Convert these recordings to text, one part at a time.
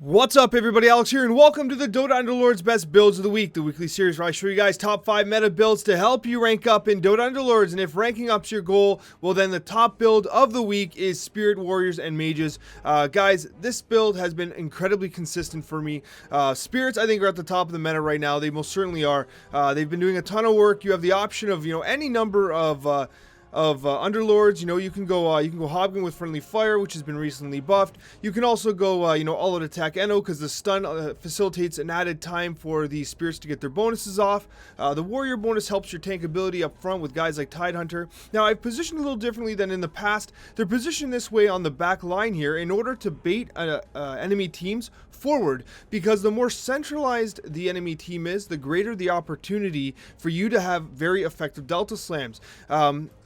What's up everybody, Alex here, and welcome to the Dota Underlords Best Builds of the Week, the weekly series where I show you guys top 5 meta builds to help you rank up in Dota Underlords. And if ranking up's your goal, well then the top build of the week is Spirit Warriors and Mages. Guys, this build has been incredibly consistent for me. Spirits I think are at the top of the meta right now. They most certainly are. They've been doing a ton of work. You have the option of, any number of Underlords. You can go Hobgoblin with Friendly Fire, which has been recently buffed. You can also go all out attack Eno, because the stun facilitates an added time for the spirits to get their bonuses off. The warrior bonus helps your tank ability up front with guys like Tidehunter. Now I've positioned a little differently than in the past. They're positioned this way on the back line here in order to bait enemy teams forward, because the more centralized the enemy team is, the greater the opportunity for you to have very effective Delta Slams.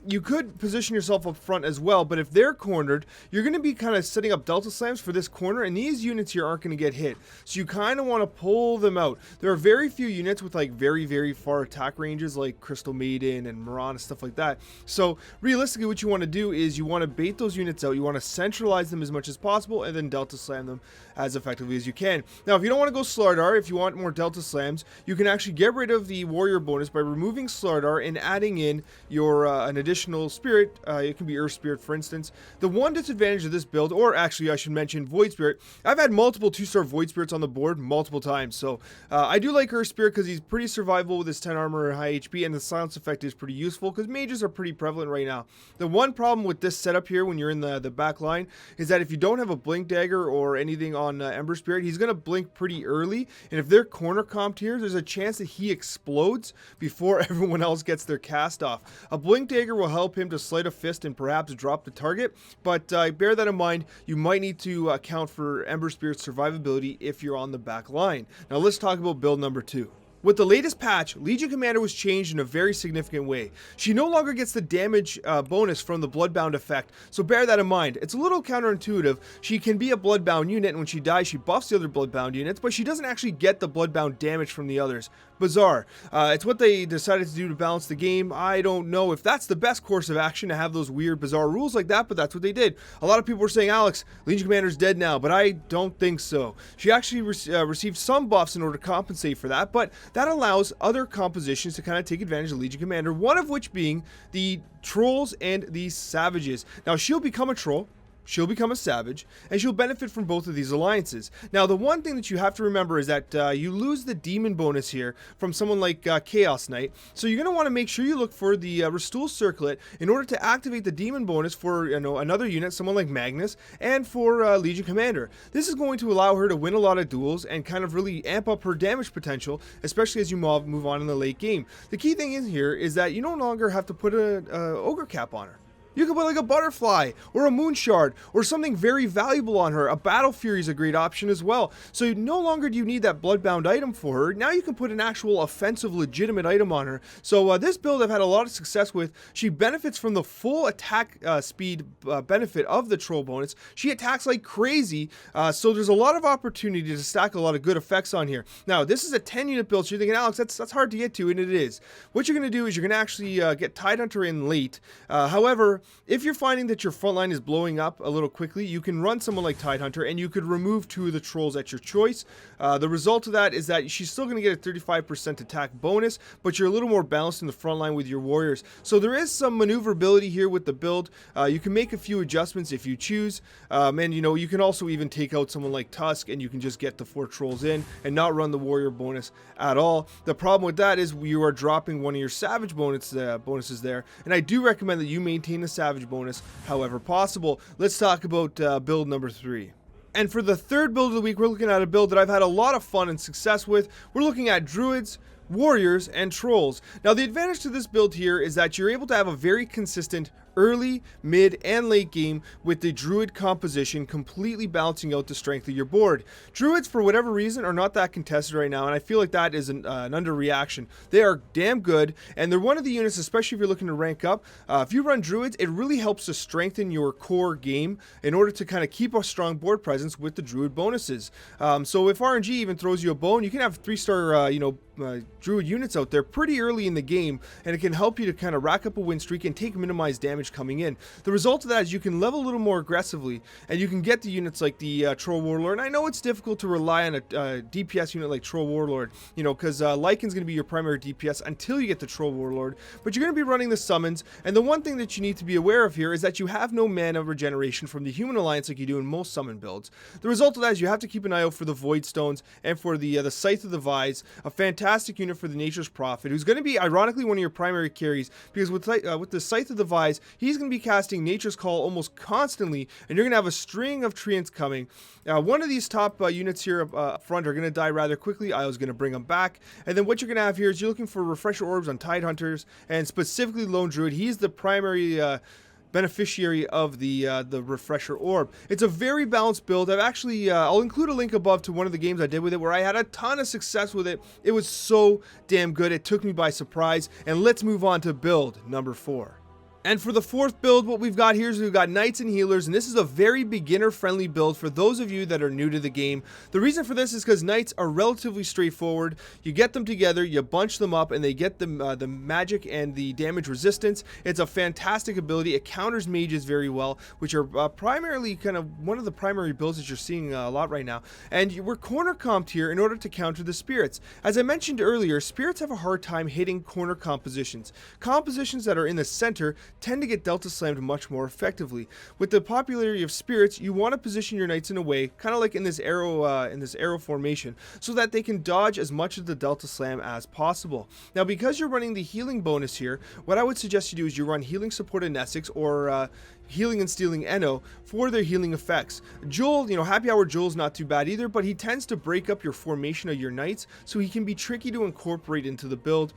You could position yourself up front as well, but if they're cornered, you're going to be kind of setting up Delta Slams for this corner, and these units here aren't going to get hit. So you kind of want to pull them out. There are very few units with like very, very far attack ranges like Crystal Maiden and Mirana, stuff like that. So realistically, what you want to do is you want to bait those units out. You want to centralize them as much as possible and then Delta Slam them as effectively as you can. Now, if you don't want to go Slardar, if you want more Delta Slams, you can actually get rid of the warrior bonus by removing Slardar and adding in your an additional spirit. It can be Earth Spirit, for instance. The one disadvantage of this build, or actually I should mention Void Spirit, I've had multiple 2-star Void Spirits on the board multiple times. So I do like Earth Spirit because he's pretty survivable with his 10 armor and high HP, and the silence effect is pretty useful because mages are pretty prevalent right now. The one problem with this setup here when you're in the back line is that if you don't have a Blink Dagger or anything on Ember Spirit, he's going to blink pretty early, and if they're corner comped here, there's a chance that he explodes before everyone else gets their cast off. A Blink Dagger will help him to sleight of fist and perhaps drop the target, but bear that in mind. You might need to account for Ember Spirit's survivability if you're on the back line. Now let's talk about build number 2. With the latest patch, Legion Commander was changed in a very significant way. She no longer gets the damage bonus from the Bloodbound effect, so bear that in mind. It's a little counterintuitive. She can be a Bloodbound unit, and when she dies, she buffs the other Bloodbound units, but she doesn't actually get the Bloodbound damage from the others. Bizarre. It's what they decided to do to balance the game. I don't know if that's the best course of action to have those weird, bizarre rules like that, but that's what they did. A lot of people were saying, Alex, Legion Commander's dead now, but I don't think so. She actually received some buffs in order to compensate for that, but that allows other compositions to kind of take advantage of Legion Commander, one of which being the Trolls and the Savages. Now, she'll become a Troll, she'll become a Savage, and she'll benefit from both of these alliances. Now, the one thing that you have to remember is that you lose the Demon bonus here from someone like Chaos Knight, so you're going to want to make sure you look for the Restore Circlet in order to activate the Demon bonus for another unit, someone like Magnus, and for Legion Commander. This is going to allow her to win a lot of duels and kind of really amp up her damage potential, especially as you move on in the late game. The key thing in here is that you no longer have to put an Ogre Cap on her. You can put like a Butterfly or a Moon Shard or something very valuable on her. A Battle Fury is a great option as well. So no longer do you need that Bloodbound item for her. Now you can put an actual offensive, legitimate item on her. So this build I've had a lot of success with. She benefits from the full attack speed benefit of the Troll bonus. She attacks like crazy. So there's a lot of opportunity to stack a lot of good effects on here. Now this is a 10 unit build. So you're thinking, Alex, that's hard to get to, and it is. What you're going to do is you're going to actually get Tidehunter in late. However, if you're finding that your front line is blowing up a little quickly, you can run someone like Tidehunter, and you could remove 2 of the Trolls at your choice. The result of that is that she's still going to get a 35% attack bonus, but you're a little more balanced in the front line with your warriors. So there is some maneuverability here with the build. You can make a few adjustments if you choose, and you can also even take out someone like Tusk, and you can just get the 4 Trolls in and not run the warrior bonus at all. The problem with that is you are dropping one of your Savage bonuses there, and I do recommend that you maintain the Savage bonus however possible. Let's talk about build number 3. And for the third build of the week, we're looking at a build that I've had a lot of fun and success with. We're looking at Druids, Warriors, and Trolls. Now the advantage to this build here is that you're able to have a very consistent early, mid, and late game with the Druid composition completely balancing out the strength of your board. Druids, for whatever reason, are not that contested right now, and I feel like that is an underreaction. They are damn good, and they're one of the units, especially if you're looking to rank up. If you run Druids, it really helps to strengthen your core game in order to kind of keep a strong board presence with the Druid bonuses. So if RNG even throws you a bone, you can have 3-star, Druid units out there pretty early in the game, and it can help you to kind of rack up a win streak and take minimized damage damage coming in. The result of that is you can level a little more aggressively, and you can get the units like the Troll Warlord. And I know it's difficult to rely on a DPS unit like Troll Warlord, you know, because Lycan's going to be your primary DPS until you get the Troll Warlord, but you're going to be running the summons, and the one thing that you need to be aware of here is that you have no mana regeneration from the Human Alliance like you do in most summon builds. The result of that is you have to keep an eye out for the Void Stones and for the Scythe of the Vise, a fantastic unit for the Nature's Prophet, who's going to be ironically one of your primary carries, because with the Scythe of the Vise, he's going to be casting Nature's Call almost constantly, and you're going to have a string of treants coming. One of these top units here up front are going to die rather quickly. I was going to bring them back, and then what you're going to have here is you're looking for Refresher Orbs on Tide Hunters, and specifically Lone Druid. He's the primary beneficiary of the Refresher Orb. It's a very balanced build. I've actually, I'll include a link above to one of the games I did with it where I had a ton of success with it. It was so damn good. It took me by surprise. And let's move on to build number 4. And for the fourth build, what we've got here is we've got Knights and Healers, and this is a very beginner-friendly build for those of you that are new to the game. The reason for this is because Knights are relatively straightforward. You get them together, you bunch them up, and they get the magic and the damage resistance. It's a fantastic ability. It counters mages very well, which are primarily kind of one of the primary builds that you're seeing a lot right now. And we're corner comped here in order to counter the spirits. As I mentioned earlier, spirits have a hard time hitting corner compositions. Compositions that are in the center tend to get delta slammed much more effectively. With the popularity of spirits, you want to position your knights in a way, kind of like in this arrow formation, so that they can dodge as much of the delta slam as possible. Now, because you're running the healing bonus here, what I would suggest you do is you run healing support in Essex or healing and stealing Eno for their healing effects. Joel, you know, Happy Hour Joel's not too bad either, but he tends to break up your formation of your knights, so he can be tricky to incorporate into the build.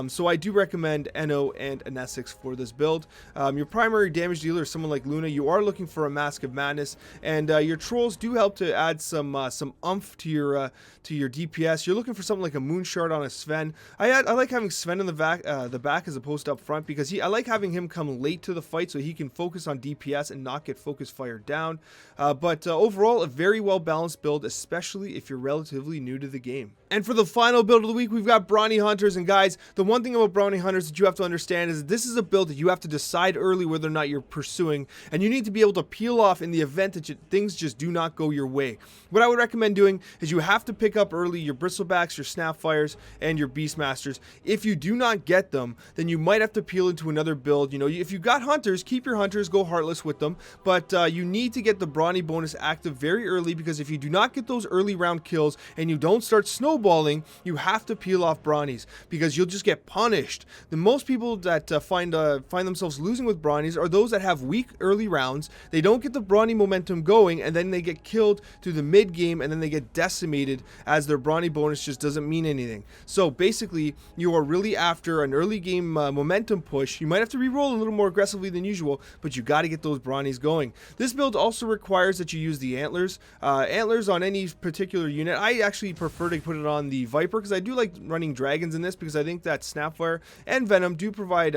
So I do recommend Eno and an Essex for this build. Your primary damage dealer is someone like Luna. You are looking for a Mask of Madness, and your trolls do help to add some oomph to your DPS. You're looking for something like a Moonshard on a Sven. I like having Sven in the back as opposed to up front, because I like having him come late to the fight so he can focus on DPS and not get focus fired down. But overall, a very well balanced build, especially if you're relatively new to the game. And for the final build of the week, we've got Brawny Hunters. And guys, the one thing about Brawny Hunters that you have to understand is this is a build that you have to decide early whether or not you're pursuing, and you need to be able to peel off in the event that things just do not go your way. What I would recommend doing is you have to pick up early your Bristlebacks, your Snapfires, and your Beastmasters. If you do not get them, then you might have to peel into another build. You know, if you've got Hunters, keep your Hunters, go Heartless with them, but you need to get the Brawny bonus active very early, because if you do not get those early round kills and you don't start snowballing, you have to peel off Brawnies, because you'll just get punished. The most people that find themselves losing with Brawnies are those that have weak early rounds. They don't get the Brawny momentum going, and then they get killed through the mid game, and then they get decimated as their Brawny bonus just doesn't mean anything. So basically, you are really after an early game momentum push. You might have to re-roll a little more aggressively than usual, but you got to get those Brawnies going. This build also requires that you use the Antlers. Antlers on any particular unit. I actually prefer to put it on the Viper, because I do like running dragons in this, because I think that Snapfire and Venom do provide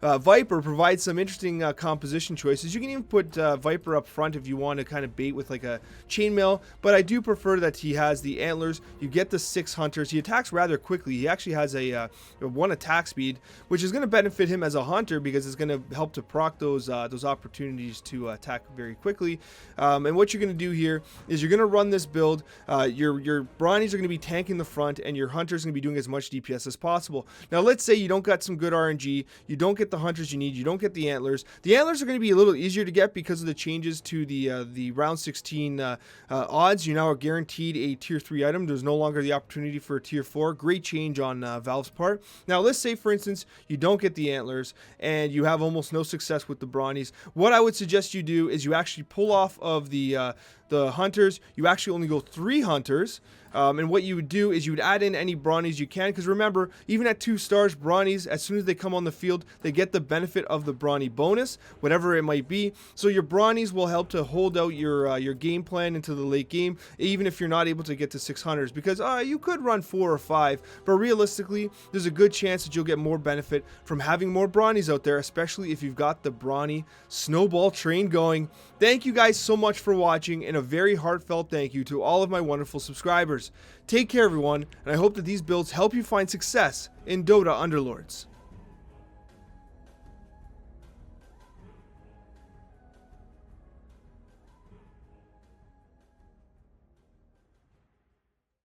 Viper provides some interesting composition choices. You can even put Viper up front if you want to kind of bait with like a chainmail, but I do prefer that he has the Antlers. You get the 6 Hunters. He attacks rather quickly. He actually has a 1 attack speed, which is going to benefit him as a hunter, because it's going to help to proc those opportunities to attack very quickly. And what you're going to do here is you're going to run this build. Your Brawnies are going to be tanking the front, and your Hunters are going to be doing as much DPS as possible. Now, let's say you don't got some good RNG, you don't get the Hunters you need, you don't get the Antlers. The Antlers are going to be a little easier to get because of the changes to the round 16 odds. You now are guaranteed a tier 3 item. There's no longer the opportunity for a tier 4. Great change on Valve's part. Now, let's say, for instance, you don't get the Antlers and you have almost no success with the Brawnies. What I would suggest you do is you actually pull off of the Hunters. You actually only go 3 Hunters. And what you would do is you would add in any Brawnies you can, because remember, even at 2 stars, Brawnies, as soon as they come on the field, they get the benefit of the Brawny bonus, whatever it might be. So your Brawnies will help to hold out your game plan into the late game, even if you're not able to get to 600s, because you could run 4 or 5, but realistically, there's a good chance that you'll get more benefit from having more Brawnies out there, especially if you've got the Brawny snowball train going. Thank you guys so much for watching, and a very heartfelt thank you to all of my wonderful subscribers. Take care, everyone, and I hope that these builds help you find success in Dota Underlords.